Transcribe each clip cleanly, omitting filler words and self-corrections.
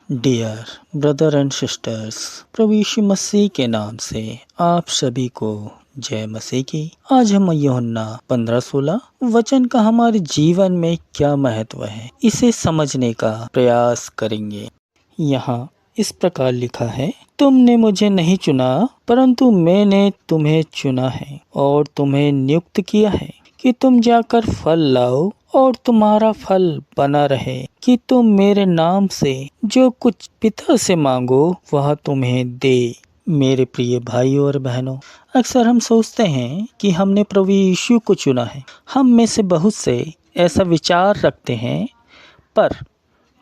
Dear brother and sisters, प्रभु यीशु मसीह के नाम से आप सभी को जय मसीह की। आज हम यूहन्ना 15:16 वचन का हमारे जीवन में क्या महत्व है, इसे समझने का प्रयास करेंगे। यहाँ इस प्रकार लिखा है, तुमने मुझे नहीं चुना परंतु मैंने तुम्हें चुना है और तुम्हें नियुक्त किया है कि तुम जाकर फल लाओ और तुम्हारा फल बना रहे, कि तुम मेरे नाम से जो कुछ पिता से मांगो वह तुम्हें दे। मेरे प्रिय भाइयों और बहनों, अक्सर हम सोचते हैं कि हमने प्रभु यीशु को चुना है। हम में से बहुत से ऐसा विचार रखते हैं, पर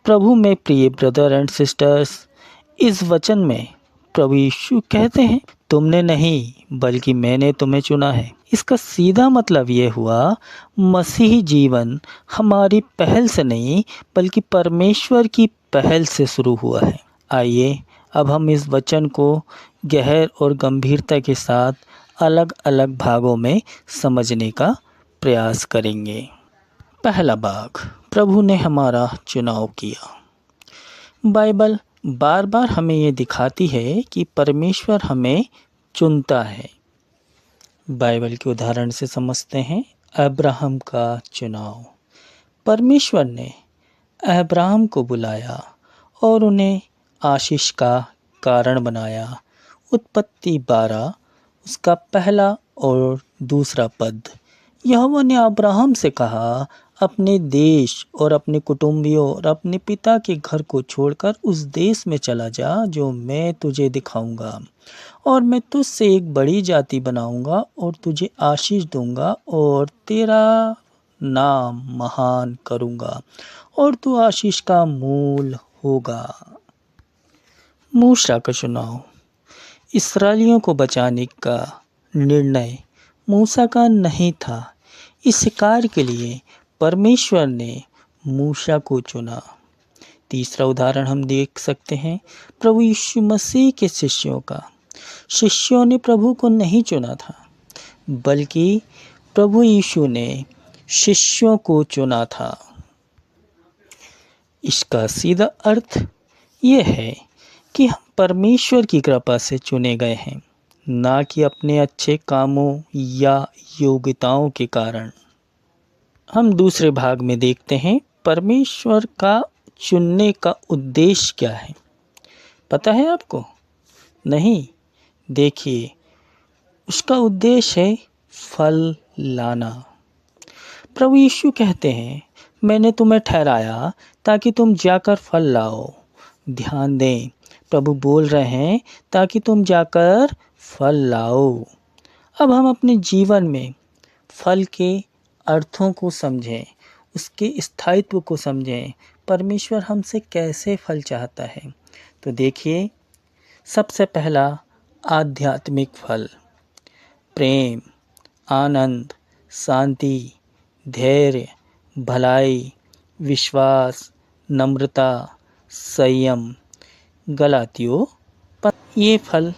प्रभु में प्रिय ब्रदर एंड सिस्टर्स, इस वचन में प्रभु यीशु कहते हैं, तुमने नहीं बल्कि मैंने तुम्हें चुना है। इसका सीधा मतलब ये हुआ, मसीही जीवन हमारी पहल से नहीं बल्कि परमेश्वर की पहल से शुरू हुआ है। आइए अब हम इस वचन को गहर और गंभीरता के साथ अलग अलग भागों में समझने का प्रयास करेंगे। पहला भाग, प्रभु ने हमारा चुनाव किया। बाइबल बार बार हमें ये दिखाती है कि परमेश्वर हमें चुनता है। बाइबल के उदाहरण से समझते हैं अब्राहम का चुनाव। परमेश्वर ने अब्राहम को बुलाया और उन्हें आशीष का कारण बनाया। उत्पत्ति 12 उसका पहला और दूसरा पद। यहोवा ने अब्राहम से कहा, अपने देश और अपने कुटुंबियों और अपने पिता के घर को छोड़कर उस देश में चला जा जो मैं तुझे दिखाऊंगा, और मैं तुझसे एक बड़ी जाति बनाऊंगा और तुझे आशीष दूंगा और तेरा नाम महान करूंगा और तू आशीष का मूल होगा। मूसा का चुनाव। इस्राएलियों को बचाने का निर्णय मूसा का नहीं था। इस कार्य के लिए परमेश्वर ने मूसा को चुना। तीसरा उदाहरण हम देख सकते हैं प्रभु यीशु मसीह के शिष्यों का। शिष्यों ने प्रभु को नहीं चुना था, बल्कि प्रभु यीशु ने शिष्यों को चुना था। इसका सीधा अर्थ यह है कि हम परमेश्वर की कृपा से चुने गए हैं, ना कि अपने अच्छे कामों या योग्यताओं के कारण। हम दूसरे भाग में देखते हैं परमेश्वर का चुनने का उद्देश्य क्या है। पता है आपको? नहीं? देखिए, उसका उद्देश्य है फल लाना। प्रभु यीशु कहते हैं, मैंने तुम्हें ठहराया ताकि तुम जाकर फल लाओ। ध्यान दें, प्रभु बोल रहे हैं ताकि तुम जाकर फल लाओ। अब हम अपने जीवन में फल के अर्थों को समझें, उसके स्थायित्व को समझें। परमेश्वर हमसे कैसे फल चाहता है, तो देखिए, सबसे पहला आध्यात्मिक फल, प्रेम, आनंद, शांति, धैर्य, भलाई, विश्वास, नम्रता, संयम। गलातियों, ये फल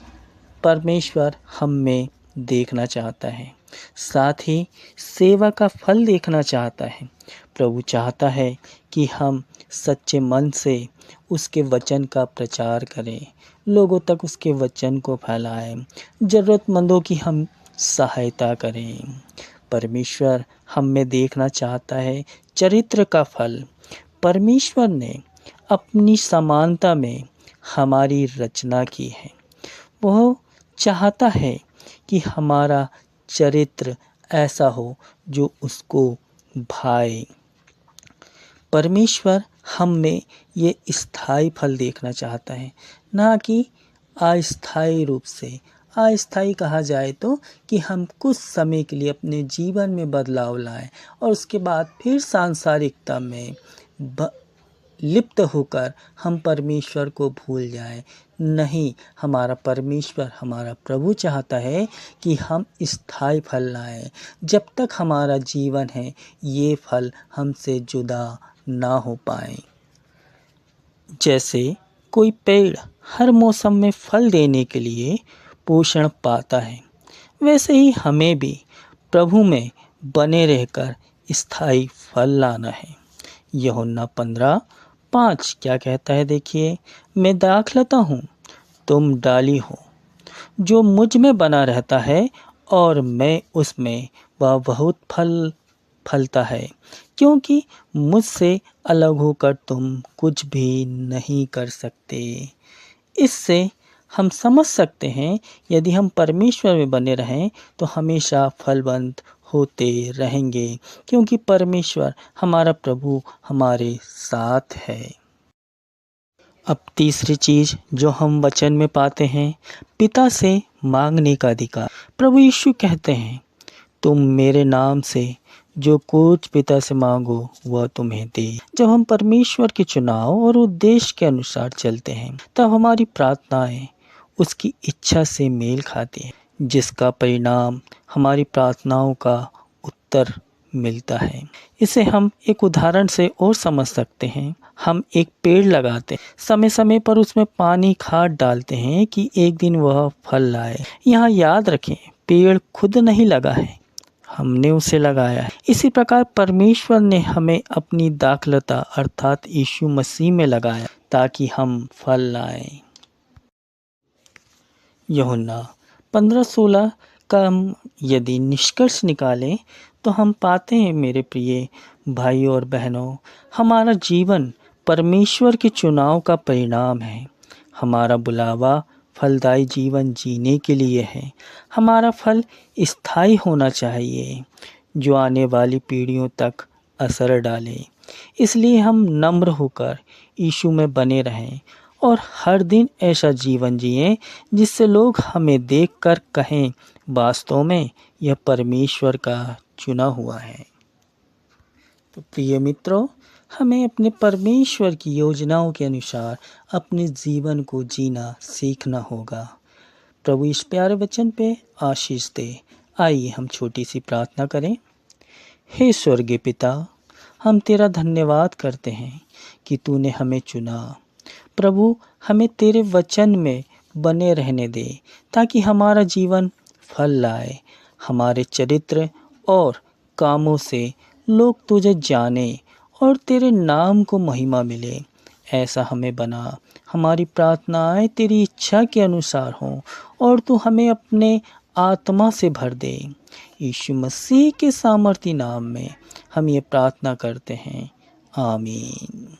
परमेश्वर हम में देखना चाहता है। साथ ही सेवा का फल देखना चाहता है। प्रभु चाहता है कि हम सच्चे मन से उसके वचन का प्रचार करें, लोगों तक उसके वचन को फैलाएं, ज़रूरतमंदों की हम सहायता करें। परमेश्वर हम में देखना चाहता है चरित्र का फल। परमेश्वर ने अपनी समानता में हमारी रचना की है। वह चाहता है कि हमारा चरित्र ऐसा हो जो उसको भाए। परमेश्वर हम में ये स्थायी फल देखना चाहता है, ना कि अस्थायी रूप से। अस्थायी कहा जाए तो कि हम कुछ समय के लिए अपने जीवन में बदलाव लाएं और उसके बाद फिर सांसारिकता में लिप्त होकर हम परमेश्वर को भूल जाएं। नहीं, हमारा परमेश्वर, हमारा प्रभु चाहता है कि हम स्थायी फल लाएं। जब तक हमारा जीवन है, ये फल हमसे जुदा ना हो पाए। जैसे कोई पेड़ हर मौसम में फल देने के लिए पोषण पाता है, वैसे ही हमें भी प्रभु में बने रहकर स्थायी फल लाना है। यूहन्ना 15 5 क्या कहता है देखिए, मैं दाखलता हूँ, तुम डाली हो, जो मुझ में बना रहता है और मैं उसमें, वह बहुत फल फलता है, क्योंकि मुझसे अलग होकर तुम कुछ भी नहीं कर सकते। इससे हम समझ सकते हैं, यदि हम परमेश्वर में बने रहें तो हमेशा फलवंत होते रहेंगे, क्योंकि परमेश्वर हमारा प्रभु हमारे साथ है। अब तीसरी चीज जो हम वचन में पाते हैं, पिता से मांगने का अधिकार। प्रभु यीशु कहते हैं, तुम मेरे नाम से जो कुछ पिता से मांगो वह तुम्हें दे। जब हम परमेश्वर के चुनाव और उद्देश्य के अनुसार चलते हैं, तब हमारी प्रार्थनाएं उसकी इच्छा से मेल खाती हैं, जिसका परिणाम हमारी प्रार्थनाओं का उत्तर मिलता है। इसे हम एक उदाहरण से और समझ सकते हैं। हम एक पेड़ लगाते हैं, समय समय पर उसमें पानी खाद डालते हैं कि एक दिन वह फल लाए। यहाँ याद रखें, पेड़ खुद नहीं लगा है, हमने उसे लगाया है। इसी प्रकार परमेश्वर ने हमें अपनी दाखलता अर्थात यीशु मसीह में लगाया, ताकि हम फल लाएं। यूहन्ना 15:16 का हम यदि निष्कर्ष निकालें तो हम पाते हैं, मेरे प्रिय भाइयों और बहनों, हमारा जीवन परमेश्वर के चुनाव का परिणाम है। हमारा बुलावा फलदायी जीवन जीने के लिए है। हमारा फल स्थायी होना चाहिए, जो आने वाली पीढ़ियों तक असर डाले। इसलिए हम नम्र होकर यीशु में बने रहें और हर दिन ऐसा जीवन जिएं जिससे लोग हमें देखकर कहें, वास्तव में यह परमेश्वर का चुना हुआ है। तो प्रिय मित्रों, हमें अपने परमेश्वर की योजनाओं के अनुसार अपने जीवन को जीना सीखना होगा। प्रभु इस प्यारे वचन पे आशीष दे। आइए हम छोटी सी प्रार्थना करें। हे स्वर्गीय पिता, हम तेरा धन्यवाद करते हैं कि तूने हमें चुना। प्रभु, हमें तेरे वचन में बने रहने दे, ताकि हमारा जीवन फल लाए। हमारे चरित्र और कामों से लोग तुझे जाने और तेरे नाम को महिमा मिले, ऐसा हमें बना। हमारी प्रार्थनाएं तेरी इच्छा के अनुसार हों और तू हमें अपने आत्मा से भर दे। यीशु मसीह के सामर्थी नाम में हम ये प्रार्थना करते हैं। आमीन।